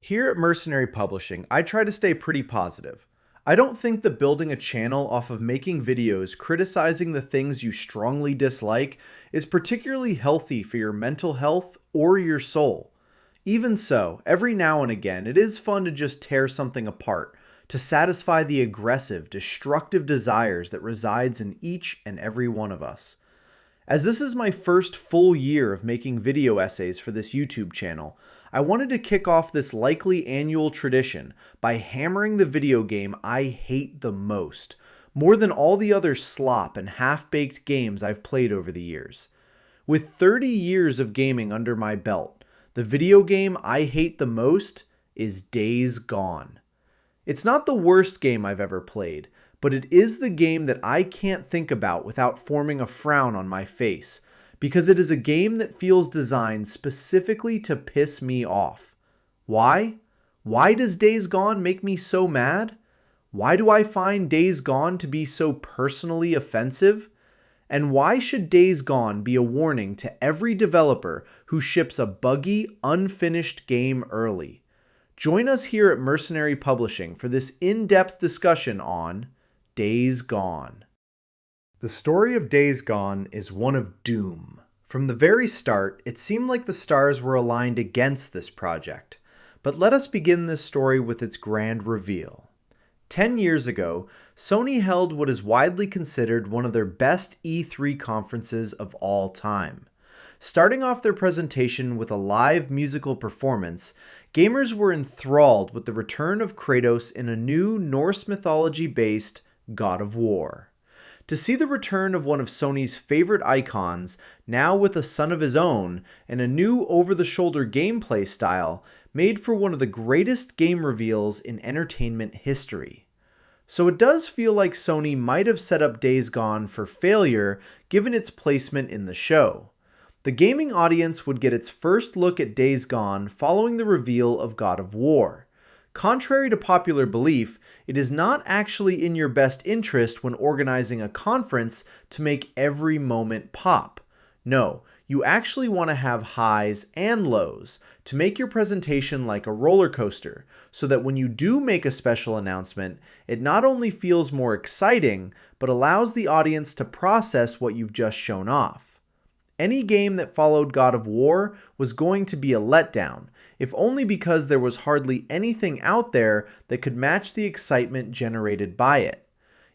Here at Mercenary Publishing, I try to stay pretty positive. I don't think that building a channel off of making videos criticizing the things you strongly dislike is particularly healthy for your mental health or your soul. Even so, every now and again, it is fun to just tear something apart, to satisfy the aggressive, destructive desires that resides in each and every one of us. As this is my first full year of making video essays for this YouTube channel, I wanted to kick off this likely annual tradition by hammering the video game I hate the most, more than all the other slop and half-baked games I've played over the years. With 30 years of gaming under my belt, the video game I hate the most is Days Gone. It's not the worst game I've ever played, but it is the game that I can't think about without forming a frown on my face, because it is a game that feels designed specifically to piss me off. Why? Why does Days Gone make me so mad? Why do I find Days Gone to be so personally offensive? And why should Days Gone be a warning to every developer who ships a buggy, unfinished game early? Join us here at Mercenary Publishing for this in-depth discussion on Days Gone. The story of Days Gone is one of doom. From the very start, it seemed like the stars were aligned against this project. But let us begin this story with its grand reveal. 10 years ago, Sony held what is widely considered one of their best E3 conferences of all time. Starting off their presentation with a live musical performance, gamers were enthralled with the return of Kratos in a new Norse mythology-based God of War. To see the return of one of Sony's favorite icons, now with a son of his own, and a new over-the-shoulder gameplay style, made for one of the greatest game reveals in entertainment history. So it does feel like Sony might have set up Days Gone for failure given its placement in the show. The gaming audience would get its first look at Days Gone following the reveal of God of War. Contrary to popular belief, it is not actually in your best interest when organizing a conference to make every moment pop. No, you actually want to have highs and lows to make your presentation like a roller coaster, so that when you do make a special announcement, it not only feels more exciting, but allows the audience to process what you've just shown off. Any game that followed God of War was going to be a letdown, if only because there was hardly anything out there that could match the excitement generated by it.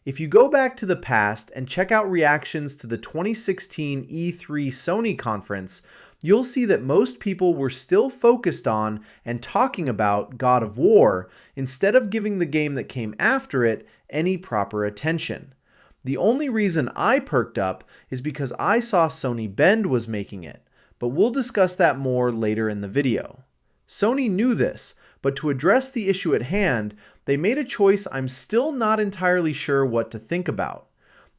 If you go back to the past and check out reactions to the 2016 E3 Sony conference, you'll see that most people were still focused on and talking about God of War instead of giving the game that came after it any proper attention. The only reason I perked up is because I saw Sony Bend was making it, but we'll discuss that more later in the video. Sony knew this, but to address the issue at hand, they made a choice I'm still not entirely sure what to think about.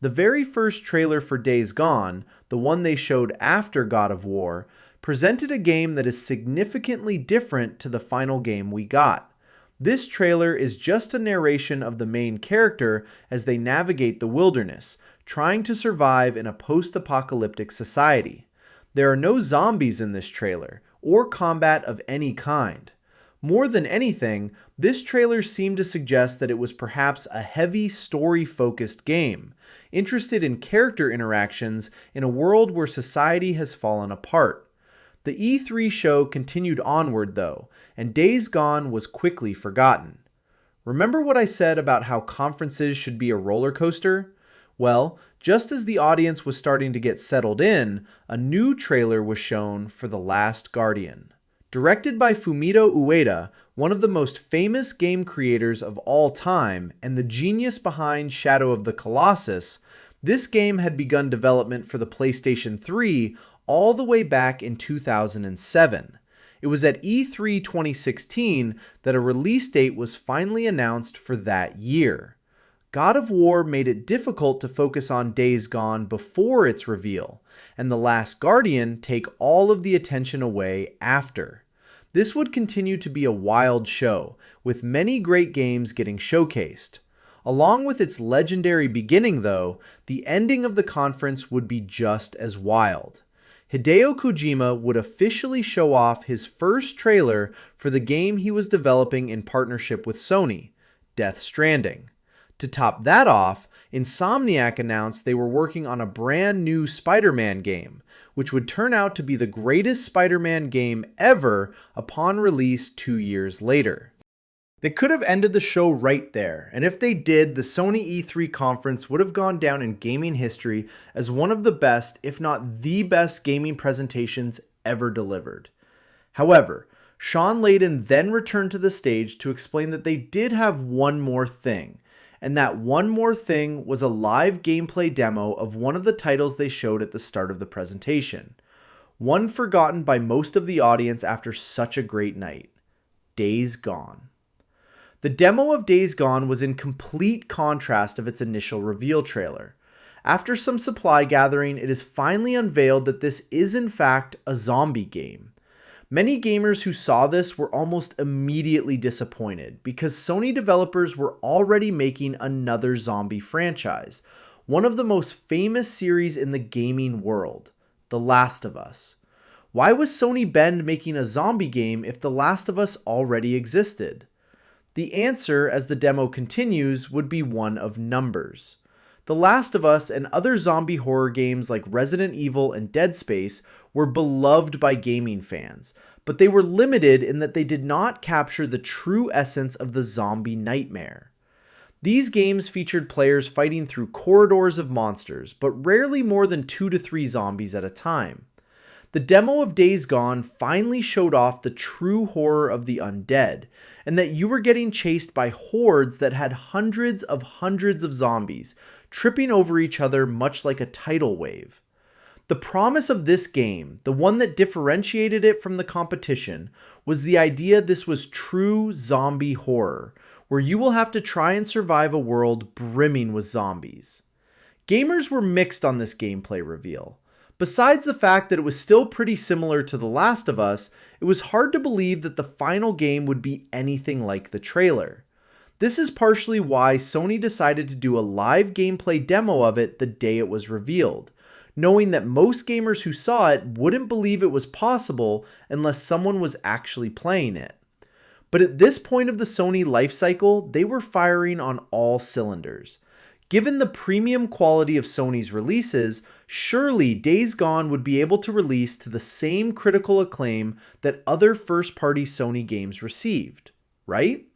The very first trailer for Days Gone, the one they showed after God of War, presented a game that is significantly different to the final game we got. This trailer is just a narration of the main character as they navigate the wilderness, trying to survive in a post-apocalyptic society. There are no zombies in this trailer, or combat of any kind. More than anything, this trailer seemed to suggest that it was perhaps a heavy story-focused game, interested in character interactions in a world where society has fallen apart. The E3 show continued onward though, and Days Gone was quickly forgotten. Remember what I said about how conferences should be a roller coaster? Well, just as the audience was starting to get settled in, a new trailer was shown for The Last Guardian. Directed by Fumito Ueda, one of the most famous game creators of all time and the genius behind Shadow of the Colossus, this game had begun development for the PlayStation 3 all the way back in 2007. It was at E3 2016 that a release date was finally announced for that year. God of War made it difficult to focus on Days Gone before its reveal, and The Last Guardian take all of the attention away after. This would continue to be a wild show, with many great games getting showcased. Along with its legendary beginning though, the ending of the conference would be just as wild. Hideo Kojima would officially show off his first trailer for the game he was developing in partnership with Sony, Death Stranding. To top that off, Insomniac announced they were working on a brand new Spider-Man game, which would turn out to be the greatest Spider-Man game ever upon release 2 years later. They could have ended the show right there, and if they did, the Sony E3 conference would have gone down in gaming history as one of the best, if not the best, gaming presentations ever delivered. However, Sean Layden then returned to the stage to explain that they did have one more thing, and that one more thing was a live gameplay demo of one of the titles they showed at the start of the presentation. One forgotten by most of the audience after such a great night: Days Gone. The demo of Days Gone was in complete contrast of its initial reveal trailer. After some supply gathering, it is finally unveiled that this is in fact a zombie game. Many gamers who saw this were almost immediately disappointed because Sony developers were already making another zombie franchise, one of the most famous series in the gaming world, The Last of Us. Why was Sony Bend making a zombie game if The Last of Us already existed? The answer, as the demo continues, would be one of numbers. The Last of Us and other zombie horror games like Resident Evil and Dead Space were beloved by gaming fans, but they were limited in that they did not capture the true essence of the zombie nightmare. These games featured players fighting through corridors of monsters, but rarely more than 2 to 3 zombies at a time. The demo of Days Gone finally showed off the true horror of the undead, and that you were getting chased by hordes that had hundreds of zombies, tripping over each other much like a tidal wave. The promise of this game, the one that differentiated it from the competition, was the idea this was true zombie horror, where you will have to try and survive a world brimming with zombies. Gamers were mixed on this gameplay reveal. Besides the fact that it was still pretty similar to The Last of Us, it was hard to believe that the final game would be anything like the trailer. This is partially why Sony decided to do a live gameplay demo of it the day it was revealed, knowing that most gamers who saw it wouldn't believe it was possible unless someone was actually playing it. But at this point of the Sony life cycle, they were firing on all cylinders. Given the premium quality of Sony's releases, surely Days Gone would be able to release to the same critical acclaim that other first-party Sony games received, right?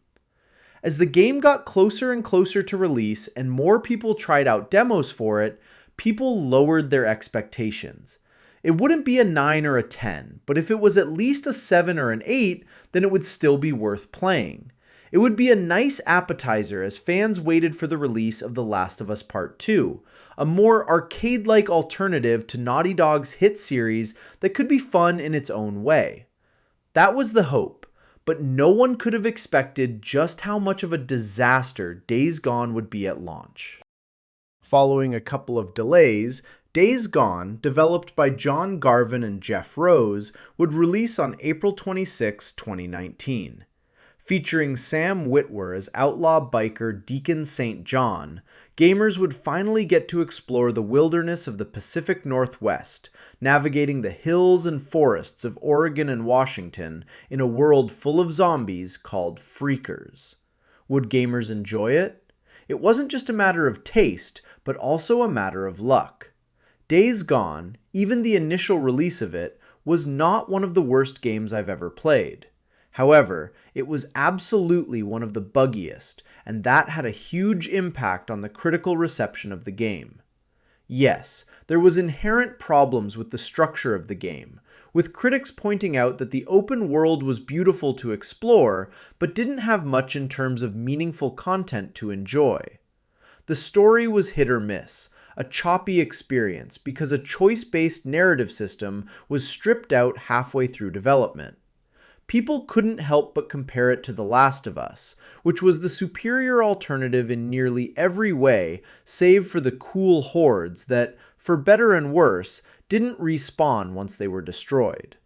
As the game got closer and closer to release and more people tried out demos for it, people lowered their expectations. It wouldn't be a 9 or a 10, but if it was at least a 7 or an 8, then it would still be worth playing. It would be a nice appetizer as fans waited for the release of The Last of Us Part 2, a more arcade-like alternative to Naughty Dog's hit series that could be fun in its own way. That was the hope, but no one could have expected just how much of a disaster Days Gone would be at launch. Following a couple of delays, Days Gone, developed by John Garvin and Jeff Rose, would release on April 26, 2019. Featuring Sam Witwer as outlaw biker Deacon St. John, gamers would finally get to explore the wilderness of the Pacific Northwest, navigating the hills and forests of Oregon and Washington in a world full of zombies called Freakers. Would gamers enjoy it? It wasn't just a matter of taste, but also a matter of luck. Days Gone, even the initial release of it, was not one of the worst games I've ever played. However, it was absolutely one of the buggiest, and that had a huge impact on the critical reception of the game. Yes, there was inherent problems with the structure of the game, with critics pointing out that the open world was beautiful to explore, but didn't have much in terms of meaningful content to enjoy. The story was hit or miss, a choppy experience because a choice-based narrative system was stripped out halfway through development. People couldn't help but compare it to The Last of Us, which was the superior alternative in nearly every way, save for the cool hordes that, for better and worse, didn't respawn once they were destroyed.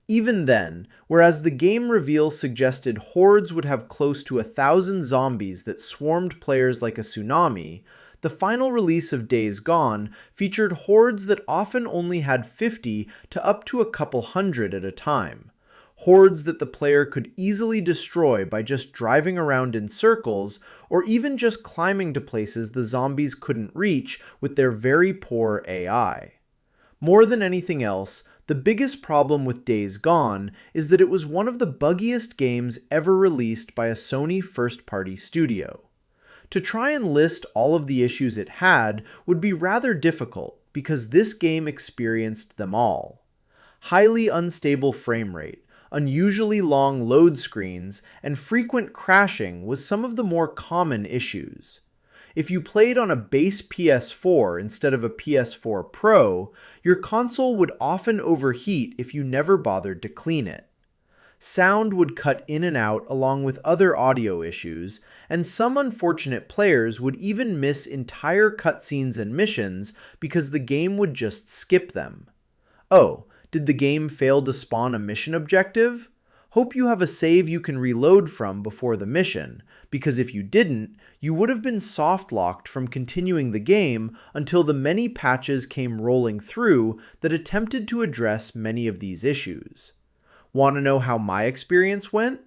Even then, whereas the game reveal suggested hordes would have close to 1,000 zombies that swarmed players like a tsunami, the final release of Days Gone featured hordes that often only had 50 to up to a couple hundred at a time. Hordes that the player could easily destroy by just driving around in circles, or even just climbing to places the zombies couldn't reach with their very poor AI. More than anything else, the biggest problem with Days Gone is that it was one of the buggiest games ever released by a Sony first-party studio. To try and list all of the issues it had would be rather difficult because this game experienced them all. Highly unstable frame rate, unusually long load screens, and frequent crashing was some of the more common issues. If you played on a base PS4 instead of a PS4 Pro, your console would often overheat if you never bothered to clean it. Sound would cut in and out along with other audio issues, and some unfortunate players would even miss entire cutscenes and missions because the game would just skip them. Oh, did the game fail to spawn a mission objective? Hope you have a save you can reload from before the mission, because if you didn't, you would have been soft-locked from continuing the game until the many patches came rolling through that attempted to address many of these issues. Want to know how my experience went?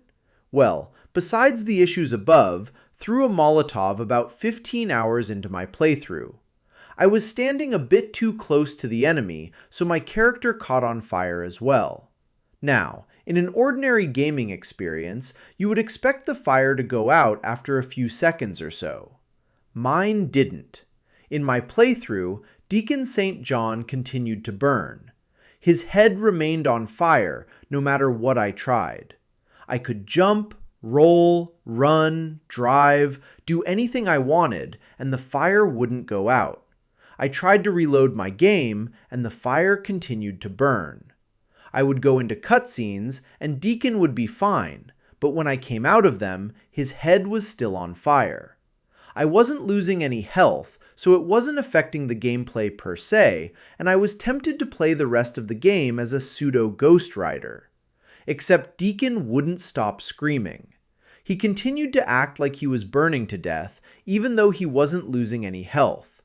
Well, besides the issues above, threw a Molotov about 15 hours into my playthrough. I was standing a bit too close to the enemy, so my character caught on fire as well. Now, in an ordinary gaming experience, you would expect the fire to go out after a few seconds or so. Mine didn't. In my playthrough, Deacon St. John continued to burn. His head remained on fire no matter what I tried. I could jump, roll, run, drive, do anything I wanted, and the fire wouldn't go out. I tried to reload my game, and the fire continued to burn. I would go into cutscenes, and Deacon would be fine, but when I came out of them, his head was still on fire. I wasn't losing any health, so it wasn't affecting the gameplay per se, and I was tempted to play the rest of the game as a pseudo-Ghost Rider. Except Deacon wouldn't stop screaming. He continued to act like he was burning to death, even though he wasn't losing any health.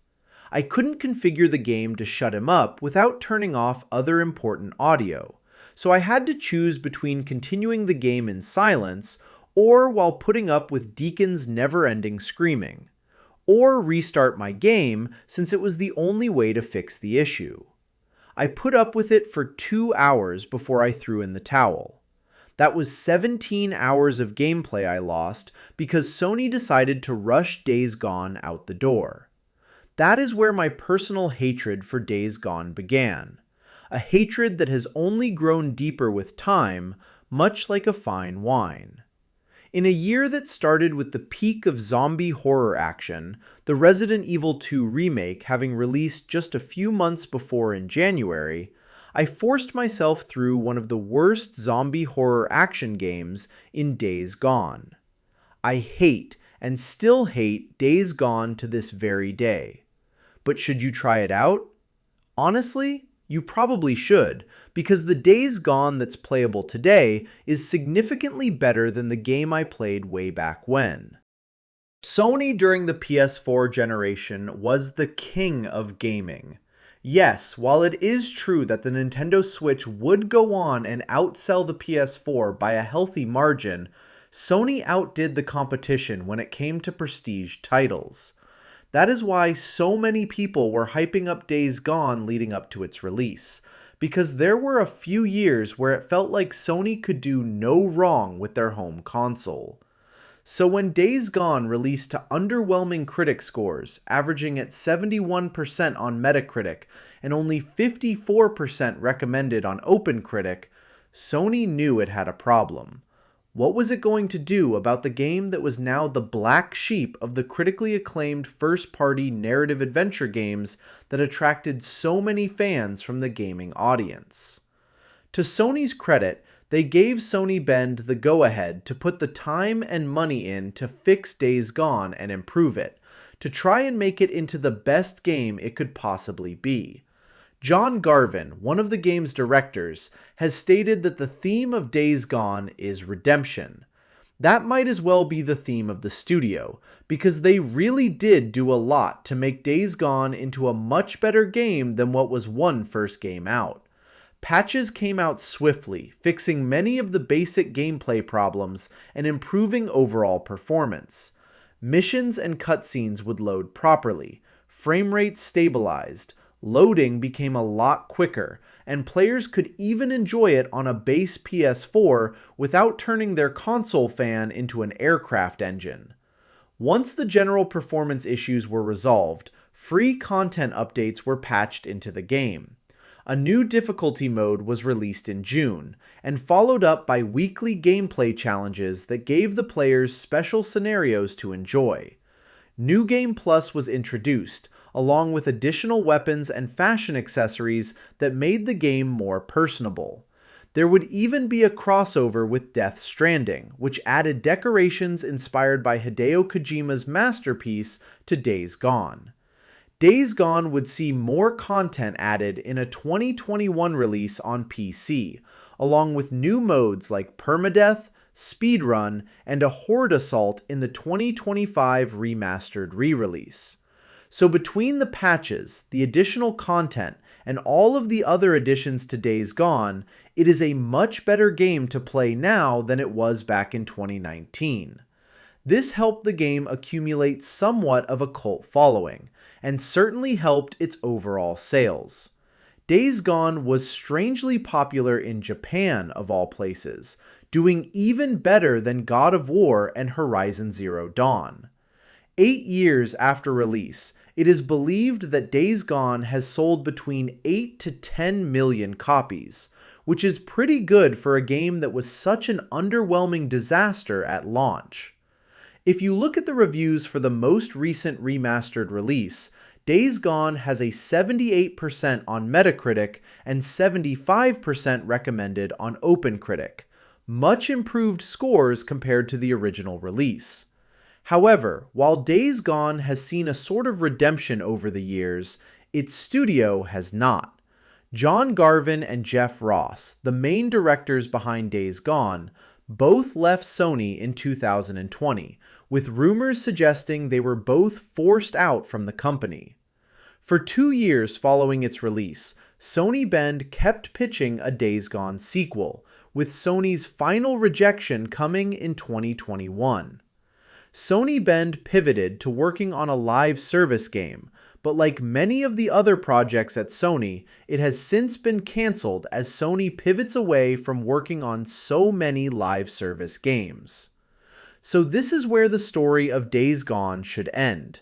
I couldn't configure the game to shut him up without turning off other important audio, so I had to choose between continuing the game in silence or while putting up with Deacon's never-ending screaming, or restart my game since it was the only way to fix the issue. I put up with it for 2 hours before I threw in the towel. That was 17 hours of gameplay I lost because Sony decided to rush Days Gone out the door. That is where my personal hatred for Days Gone began. A hatred that has only grown deeper with time, much like a fine wine. In a year that started with the peak of zombie horror action, the Resident Evil 2 remake having released just a few months before in January, I forced myself through one of the worst zombie horror action games in Days Gone. I hate and still hate Days Gone to this very day. But should you try it out? Honestly, you probably should, because the Days Gone that's playable today is significantly better than the game I played way back when. Sony during the PS4 generation was the king of gaming. Yes, while it is true that the Nintendo Switch would go on and outsell the PS4 by a healthy margin, Sony outdid the competition when it came to prestige titles. That is why so many people were hyping up Days Gone leading up to its release, because there were a few years where it felt like Sony could do no wrong with their home console. So when Days Gone released to underwhelming critic scores, averaging at 71% on Metacritic and only 54% recommended on OpenCritic, Sony knew it had a problem. What was it going to do about the game that was now the black sheep of the critically acclaimed first-party narrative adventure games that attracted so many fans from the gaming audience? To Sony's credit, they gave Sony Bend the go-ahead to put the time and money in to fix Days Gone and improve it, to try and make it into the best game it could possibly be. John Garvin, one of the game's directors, has stated that the theme of Days Gone is redemption. That might as well be the theme of the studio, because they really did do a lot to make Days Gone into a much better game than what was one first game out. Patches came out swiftly, fixing many of the basic gameplay problems and improving overall performance. Missions and cutscenes would load properly, frame rates stabilized, loading became a lot quicker, and players could even enjoy it on a base PS4 without turning their console fan into an aircraft engine. Once the general performance issues were resolved, free content updates were patched into the game. A new difficulty mode was released in June, and followed up by weekly gameplay challenges that gave the players special scenarios to enjoy. New Game Plus was introduced, along with additional weapons and fashion accessories that made the game more personable. There would even be a crossover with Death Stranding, which added decorations inspired by Hideo Kojima's masterpiece to Days Gone. Days Gone would see more content added in a 2021 release on PC, along with new modes like permadeath, speedrun, and a horde assault in the 2025 remastered re-release. So between the patches, the additional content, and all of the other additions to Days Gone, it is a much better game to play now than it was back in 2019. This helped the game accumulate somewhat of a cult following, and certainly helped its overall sales. Days Gone was strangely popular in Japan, of all places, doing even better than God of War and Horizon Zero Dawn. 8 years after release, it is believed that Days Gone has sold between 8 to 10 million copies, which is pretty good for a game that was such an underwhelming disaster at launch. If you look at the reviews for the most recent remastered release, Days Gone has a 78% on Metacritic and 75% recommended on OpenCritic, much improved scores compared to the original release. However, while Days Gone has seen a sort of redemption over the years, its studio has not. John Garvin and Jeff Ross, the main directors behind Days Gone, both left Sony in 2020, with rumors suggesting they were both forced out from the company. For 2 years following its release, Sony Bend kept pitching a Days Gone sequel, with Sony's final rejection coming in 2021. Sony Bend pivoted to working on a live service game, but like many of the other projects at Sony, it has since been cancelled as Sony pivots away from working on so many live service games. So this is where the story of Days Gone should end.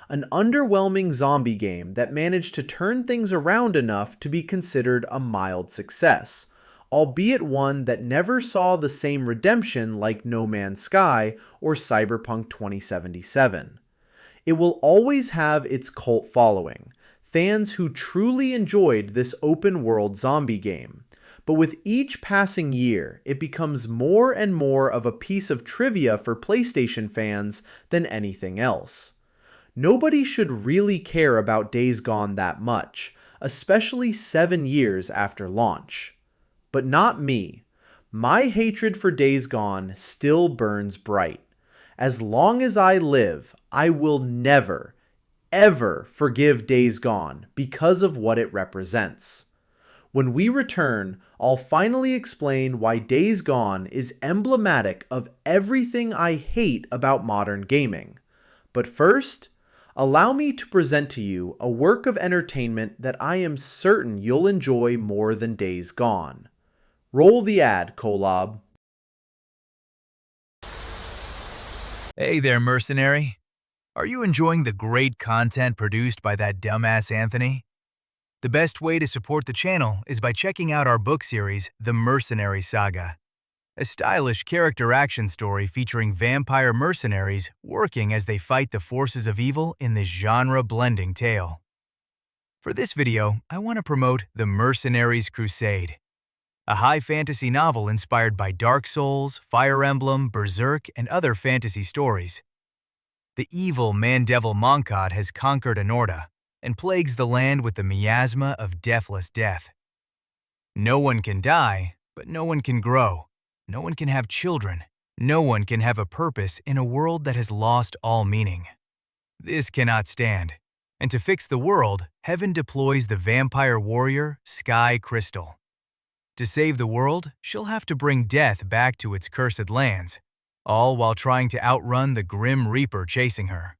An underwhelming zombie game that managed to turn things around enough to be considered a mild success, albeit one that never saw the same redemption like No Man's Sky or Cyberpunk 2077. It will always have its cult following, fans who truly enjoyed this open-world zombie game, but with each passing year, it becomes more and more of a piece of trivia for PlayStation fans than anything else. Nobody should really care about Days Gone that much, especially 7 years after launch. But not me. My hatred for Days Gone still burns bright. As long as I live, I will never, ever forgive Days Gone because of what it represents. When we return, I'll finally explain why Days Gone is emblematic of everything I hate about modern gaming. But first, allow me to present to you a work of entertainment that I am certain you'll enjoy more than Days Gone. Roll the ad, Kolob. Hey there, Mercenary. Are you enjoying the great content produced by that dumbass Anthony? The best way to support the channel is by checking out our book series, The Mercenary Saga, a stylish character action story featuring vampire mercenaries working as they fight the forces of evil in this genre-blending tale. For this video, I want to promote The Mercenaries Crusade, a high fantasy novel inspired by Dark Souls, Fire Emblem, Berserk, and other fantasy stories. The evil man-devil Moncad has conquered Anorta and plagues the land with the miasma of deathless death. No one can die, but no one can grow. No one can have children, No one can have a purpose in a world that has lost all meaning. This cannot stand. And to fix the world, Heaven deploys the vampire warrior, Sky Crystal. To save the world, she'll have to bring death back to its cursed lands, all while trying to outrun the Grim Reaper chasing her.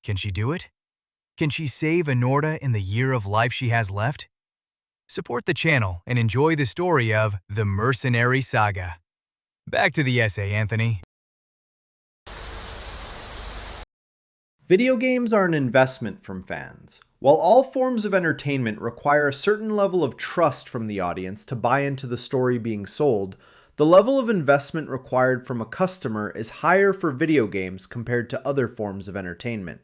Can she do it? Can she save Anorta in the year of life she has left? Support the channel and enjoy the story of the Mercenary Saga. Back to the essay, Anthony. Video games are an investment from fans. While all forms of entertainment require a certain level of trust from the audience to buy into the story being sold, the level of investment required from a customer is higher for video games compared to other forms of entertainment.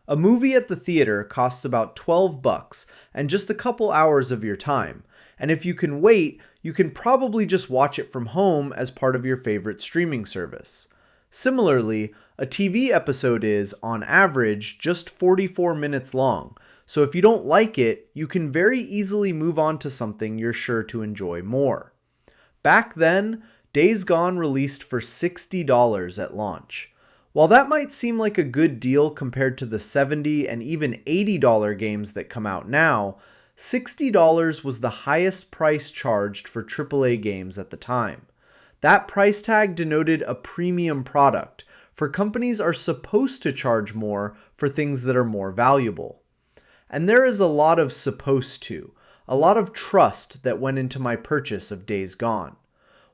A movie at the theater costs about $12 and just a couple hours of your time, and if you can wait, you can probably just watch it from home as part of your favorite streaming service. Similarly, a TV episode is, on average, just 44 minutes long, so if you don't like it, you can very easily move on to something you're sure to enjoy more. Back then, Days Gone released for $60 at launch. While that might seem like a good deal compared to the $70 and even $80 games that come out now, $60 was the highest price charged for AAA games at the time. That price tag denoted a premium product, for companies are supposed to charge more for things that are more valuable. And there is a lot of supposed to, a lot of trust that went into my purchase of Days Gone.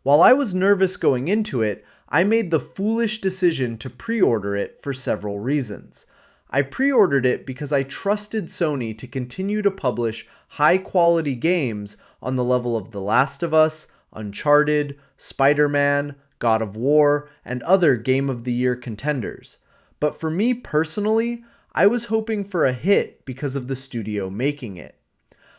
While I was nervous going into it, I made the foolish decision to pre-order it for several reasons. I pre-ordered it because I trusted Sony to continue to publish high-quality games on the level of The Last of Us, Uncharted, Spider-Man, God of War, and other Game of the Year contenders. But for me personally, I was hoping for a hit because of the studio making it.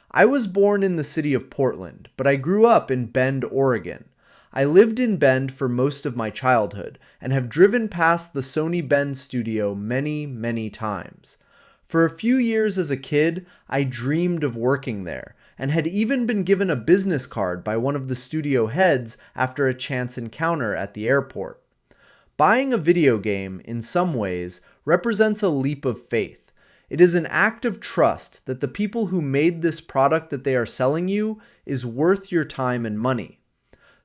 I was born in the city of Portland, but I grew up in Bend, Oregon. I lived in Bend for most of my childhood, and have driven past the Sony Bend studio many, many times. For a few years as a kid, I dreamed of working there, and had even been given a business card by one of the studio heads after a chance encounter at the airport. Buying a video game, in some ways, represents a leap of faith. It is an act of trust that the people who made this product that they are selling you is worth your time and money.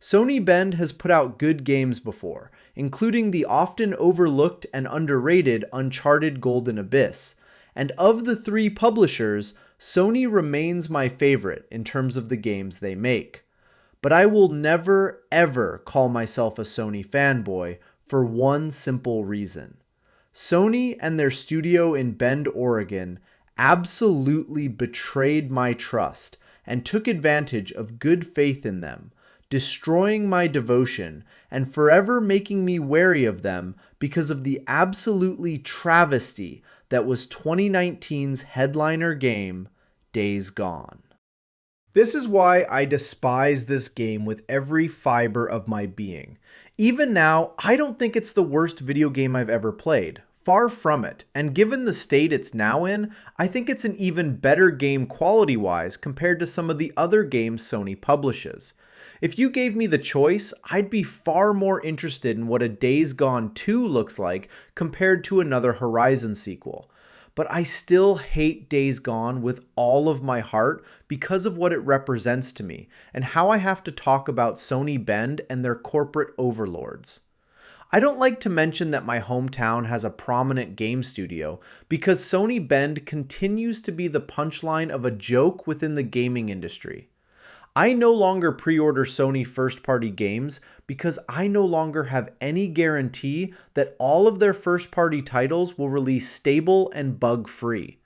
Sony Bend has put out good games before, including the often overlooked and underrated Uncharted Golden Abyss, and of the three publishers, Sony remains my favorite in terms of the games they make. But I will never, ever call myself a Sony fanboy for one simple reason. Sony and their studio in Bend, Oregon, absolutely betrayed my trust and took advantage of good faith in them, destroying my devotion and forever making me wary of them because of the absolutely travesty that was 2019's headliner game, Days Gone. This is why I despise this game with every fiber of my being. Even now, I don't think it's the worst video game I've ever played. Far from it, and given the state it's now in, I think it's an even better game quality-wise compared to some of the other games Sony publishes. If you gave me the choice, I'd be far more interested in what a Days Gone 2 looks like compared to another Horizon sequel. But I still hate Days Gone with all of my heart because of what it represents to me and how I have to talk about Sony Bend and their corporate overlords. I don't like to mention that my hometown has a prominent game studio because Sony Bend continues to be the punchline of a joke within the gaming industry. I no longer pre-order Sony first-party games because I no longer have any guarantee that all of their first-party titles will release stable and bug-free.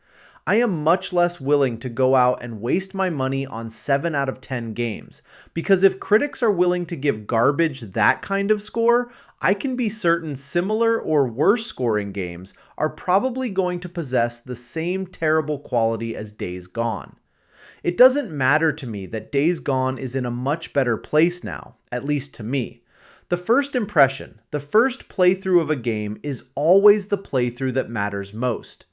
I am much less willing to go out and waste my money on 7 out of 10 games, because if critics are willing to give garbage that kind of score, I can be certain similar or worse scoring games are probably going to possess the same terrible quality as Days Gone. It doesn't matter to me that Days Gone is in a much better place now, at least to me. The first impression, the first playthrough of a game is always the playthrough that matters most.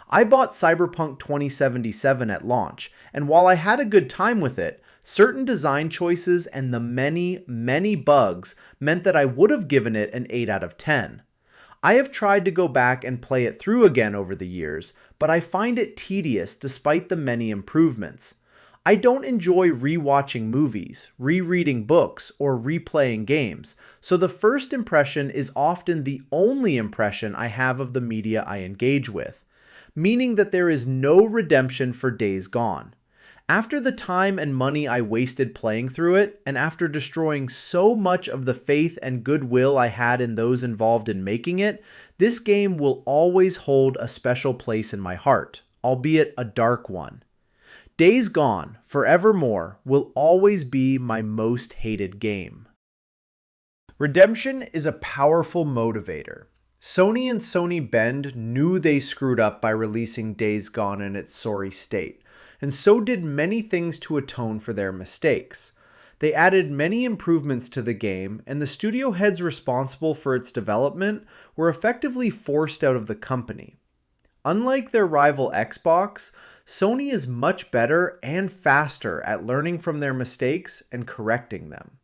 I bought Cyberpunk 2077 at launch, and while I had a good time with it, Certain design choices and the many, many bugs meant that I would have given it an 8 out of 10. I have tried to go back and play it through again over the years, but I find it tedious despite the many improvements. I don't enjoy rewatching movies, rereading books, or replaying games, so the first impression is often the only impression I have of the media I engage with, meaning that there is no redemption for Days Gone. After the time and money I wasted playing through it, and after destroying so much of the faith and goodwill I had in those involved in making it, this game will always hold a special place in my heart, albeit a dark one. Days Gone, forevermore, will always be my most hated game. Redemption is a powerful motivator. Sony and Sony Bend knew they screwed up by releasing Days Gone in its sorry state, and so did many things to atone for their mistakes. They added many improvements to the game, and the studio heads responsible for its development were effectively forced out of the company. Unlike their rival Xbox, Sony is much better and faster at learning from their mistakes and correcting them.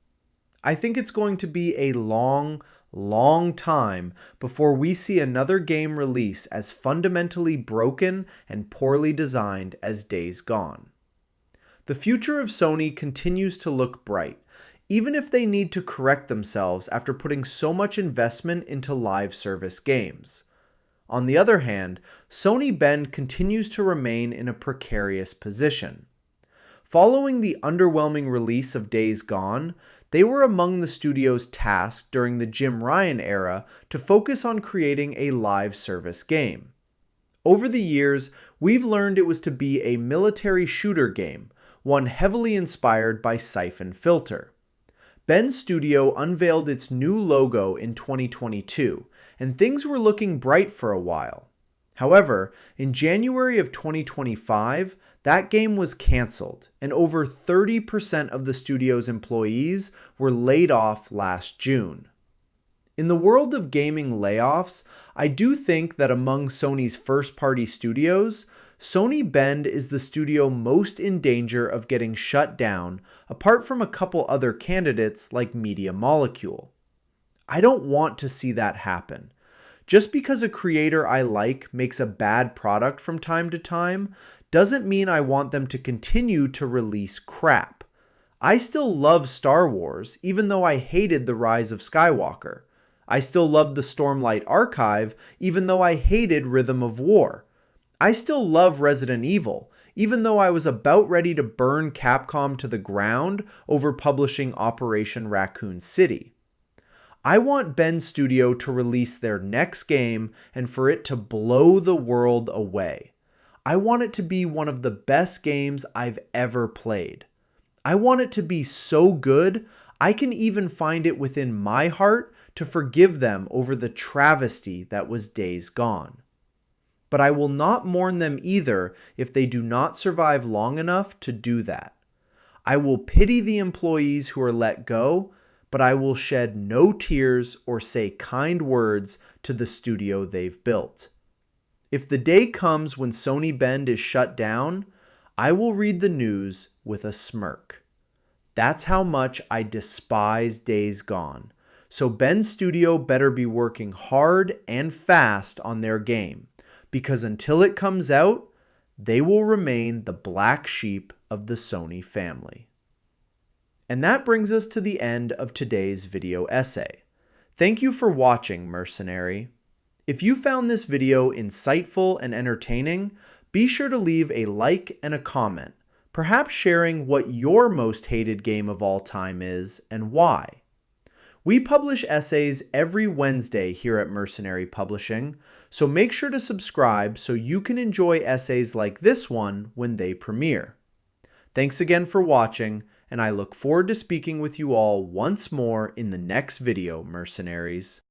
I think it's going to be a long time before we see another game release as fundamentally broken and poorly designed as Days Gone. The future of Sony continues to look bright, even if they need to correct themselves after putting so much investment into live service games. On the other hand, Sony Bend continues to remain in a precarious position. Following the underwhelming release of Days Gone, they were among the studio's tasked during the Jim Ryan era to focus on creating a live service game. Over the years, we've learned it was to be a military shooter game, one heavily inspired by Siphon Filter. Bend's studio unveiled its new logo in 2022, and things were looking bright for a while. However, in January of 2025, that game was cancelled, and over 30% of the studio's employees were laid off last June. In the world of gaming layoffs, I do think that among Sony's first-party studios, Sony Bend is the studio most in danger of getting shut down, apart from a couple other candidates like Media Molecule. I don't want to see that happen. Just because a creator I like makes a bad product from time to time, doesn't mean I want them to continue to release crap. I still love Star Wars, even though I hated The Rise of Skywalker. I still loved the Stormlight Archive, even though I hated Rhythm of War. I still love Resident Evil, even though I was about ready to burn Capcom to the ground over publishing Operation Raccoon City. I want Bend Studio to release their next game and for it to blow the world away. I want it to be one of the best games I've ever played. I want it to be so good, I can even find it within my heart to forgive them over the travesty that was Days Gone. But I will not mourn them either if they do not survive long enough to do that. I will pity the employees who are let go, but I will shed no tears or say kind words to the studio they've built. If the day comes when Sony Bend is shut down, I will read the news with a smirk. That's how much I despise Days Gone. So Bend Studio better be working hard and fast on their game, because until it comes out, they will remain the black sheep of the Sony family. And that brings us to the end of today's video essay. Thank you for watching, Mercenary. If you found this video insightful and entertaining, be sure to leave a like and a comment, perhaps sharing what your most hated game of all time is and why. We publish essays every Wednesday here at Mercenary Publishing, so make sure to subscribe so you can enjoy essays like this one when they premiere. Thanks again for watching, and I look forward to speaking with you all once more in the next video, Mercenaries.